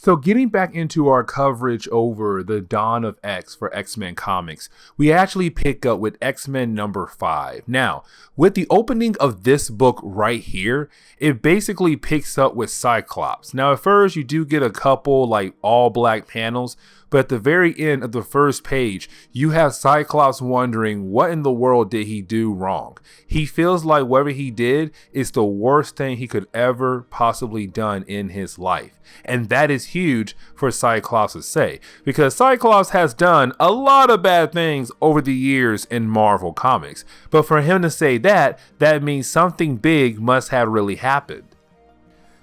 So getting back into our coverage over the Dawn of X for X-Men comics, we actually pick up with X-Men number 5. Now, with the opening of this book right here, it basically picks up with Cyclops. Now, at first, you do get a couple like all black panels, but at the very end of the first page, you have Cyclops wondering what in the world did he do wrong. He feels like whatever he did is the worst thing he could ever possibly done in his life. And that is huge for Cyclops to say, because Cyclops has done a lot of bad things over the years in Marvel Comics. But for him to say that means something big must have really happened.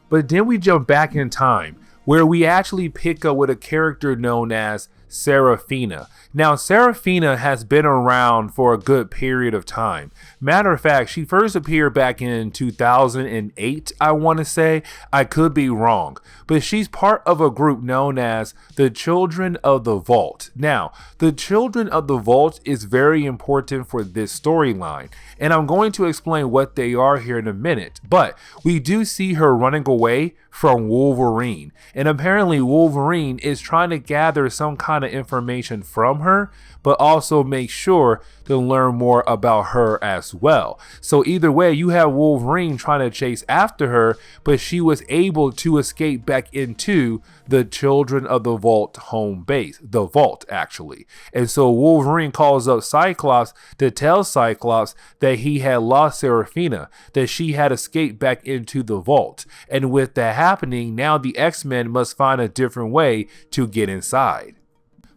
But then we jump back in time, where we actually pick up with a character known as Serafina. Now, Serafina has been around for a good period of time. Matter of fact, she first appeared back in 2008, I want to say. I could be wrong. But she's part of a group known as the Children of the Vault. Now, the Children of the Vault is very important for this storyline, and I'm going to explain what they are here in a minute. But we do see her running away from Wolverine, and apparently Wolverine is trying to gather some kind of information from her, but also make sure to learn more about her as well. So either way, you have Wolverine trying to chase after her, but she was able to escape back into the Children of the Vault home base, the Vault actually. And so Wolverine calls up Cyclops to tell Cyclops that he had lost Serafina, that she had escaped back into the Vault. And with that happening, now the X-Men must find a different way to get inside.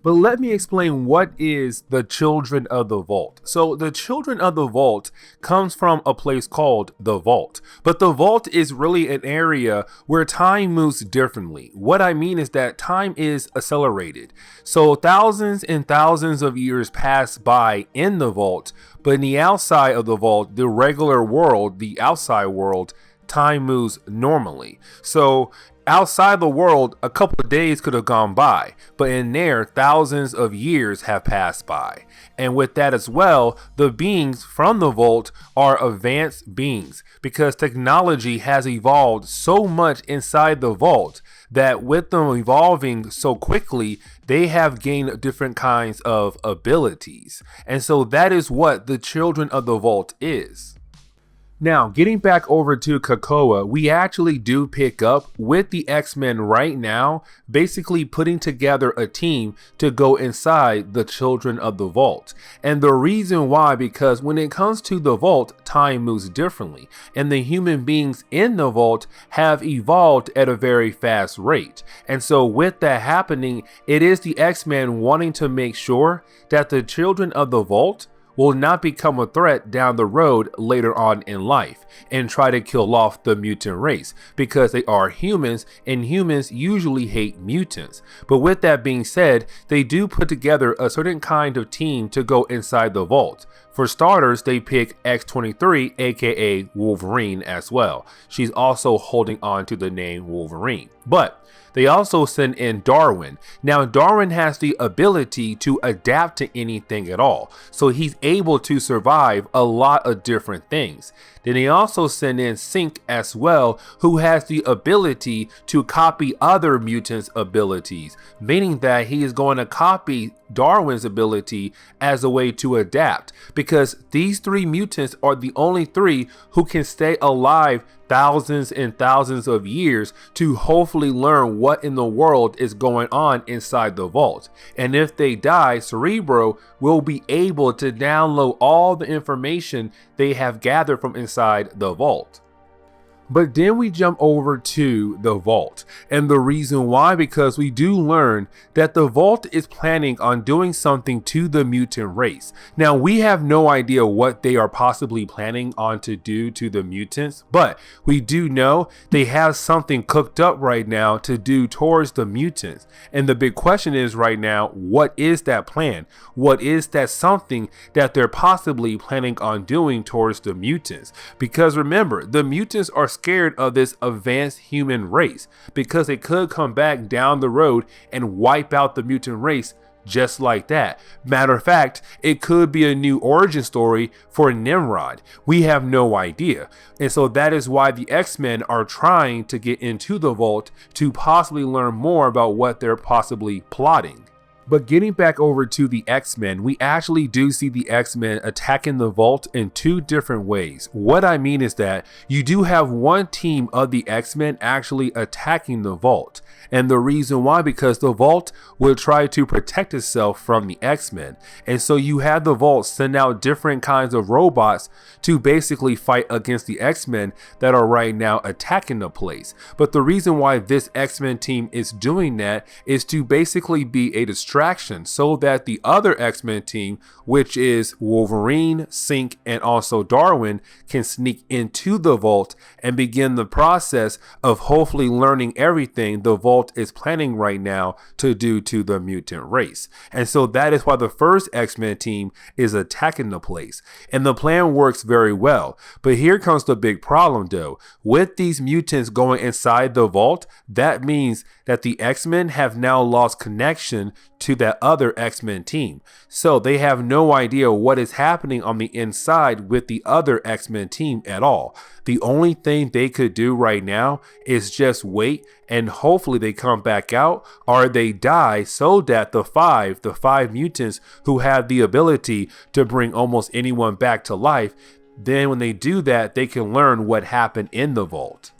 But let me explain what is the Children of the Vault. So the Children of the Vault comes from a place called the Vault. But the Vault is really an area where time moves differently. What I mean is that time is accelerated. So thousands and thousands of years pass by in the Vault, but in the outside of the Vault, the regular world, the outside world, time moves normally. So outside the world, a couple of days could have gone by, but in there, thousands of years have passed by. And with that as well, the beings from the Vault are advanced beings, because technology has evolved so much inside the Vault that with them evolving so quickly, they have gained different kinds of abilities. And so that is what the Children of the Vault is. Now, getting back over to COPPA, we actually do pick up with the X-Men right now, basically putting together a team to go inside the Children of the Vault. And the reason why, because when it comes to the Vault, time moves differently, and the human beings in the Vault have evolved at a very fast rate. And so with that happening, it is the X-Men wanting to make sure that the Children of the Vault will not become a threat down the road later on in life and try to kill off the mutant race, because they are humans and humans usually hate mutants. But with that being said, they do put together a certain kind of team to go inside the Vault. For starters, they pick X-23, aka Wolverine, as well. She's also holding on to the name Wolverine. But they also send in Darwin. Now, Darwin has the ability to adapt to anything at all, so he's able to survive a lot of different things. Then they also send in Sync as well, who has the ability to copy other mutants' abilities, meaning that he is going to copy Darwin's ability as a way to adapt, because these three mutants are the only three who can stay alive thousands and thousands of years to hopefully learn what in the world is going on inside the Vault. And if they die, Cerebro will be able to download all the information they have gathered from inside the Vault. But then we jump over to the Vault, and the reason why, because we do learn that the Vault is planning on doing something to the mutant race. Now, we have no idea what they are possibly planning on to do to the mutants, but we do know they have something cooked up right now to do towards the mutants. And the big question is right now, what is that plan? What is that something that they're possibly planning on doing towards the mutants? Because remember, the mutants are scared of this advanced human race, because it could come back down the road and wipe out the mutant race just like that. Matter of fact, it could be a new origin story for Nimrod. We have no idea. And so that is why the X-Men are trying to get into the vault to possibly learn more about what they're possibly plotting. But getting back over to the X-Men, we actually do see the X-Men attacking the vault in two different ways. What I mean is that you do have one team of the X-Men actually attacking the vault. And the reason why, because the vault will try to protect itself from the X-Men. And so you have the vault send out different kinds of robots to basically fight against the X-Men that are right now attacking the place. But the reason why this X-Men team is doing that is to basically be a distraction so that the other X-Men team, which is Wolverine, Synch, and also Darwin, can sneak into the vault and begin the process of hopefully learning everything the vault is planning right now to do to the mutant race. And so that is why the first X-Men team is attacking the place. And the plan works very well. But here comes the big problem though. With these mutants going inside the vault, that means that the X-Men have now lost connection to that other X-Men team. So they have no idea what is happening on the inside with the other X-Men team at all. The only thing they could do right now is just wait and hopefully they come back out or they die so that the five mutants who have the ability to bring almost anyone back to life, then when they do that, they can learn what happened in the vault.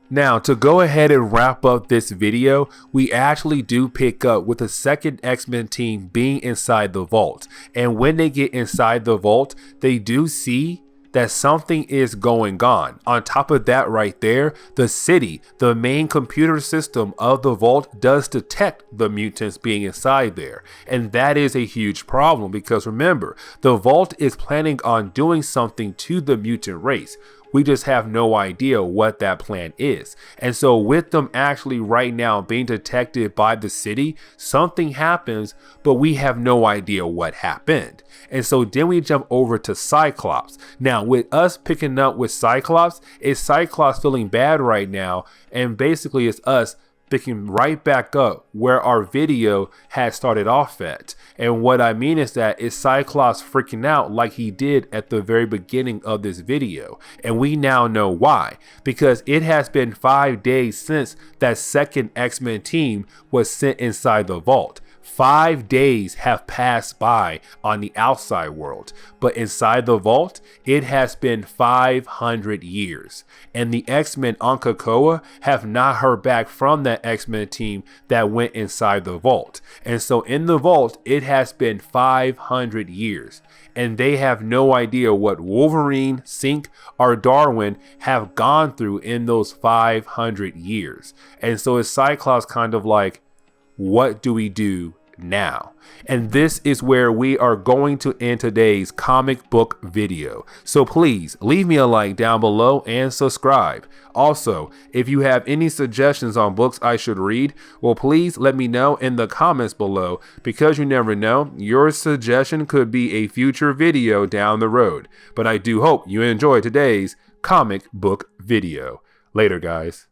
Now, to go ahead and wrap up this video, we actually do pick up with the second X-Men team being inside the vault. And when they get inside the vault, they do see that something is going on. On top of that right there, the city, the main computer system of the vault, does detect the mutants being inside there. And that is a huge problem because remember, the vault is planning on doing something to the mutant race. We just have no idea what that plan is. And so with them actually right now being detected by the city, something happens, but we have no idea what happened. And so then we jump over to Cyclops. Now with us picking up with Cyclops, is Cyclops feeling bad right now? And basically it's us picking right back up where our video had started off at. And what I mean is that is Cyclops freaking out like he did at the very beginning of this video. And we now know why. Because it has been 5 days since that second X-Men team was sent inside the vault. 5 days have passed by on the outside world, but inside the vault, it has been 500 years. And the X-Men on Krakoa have not heard back from that X-Men team that went inside the vault. And so in the vault, it has been 500 years. And they have no idea what Wolverine, Synch, or Darwin have gone through in those 500 years. And so it's Cyclops kind of like, what do we do now? And this is where we are going to end today's comic book video. So please leave me a like down below and subscribe. Also, if you have any suggestions on books I should read, well, please let me know in the comments below, because you never know, your suggestion could be a future video down the road. But I do hope you enjoyed today's comic book video. Later, guys.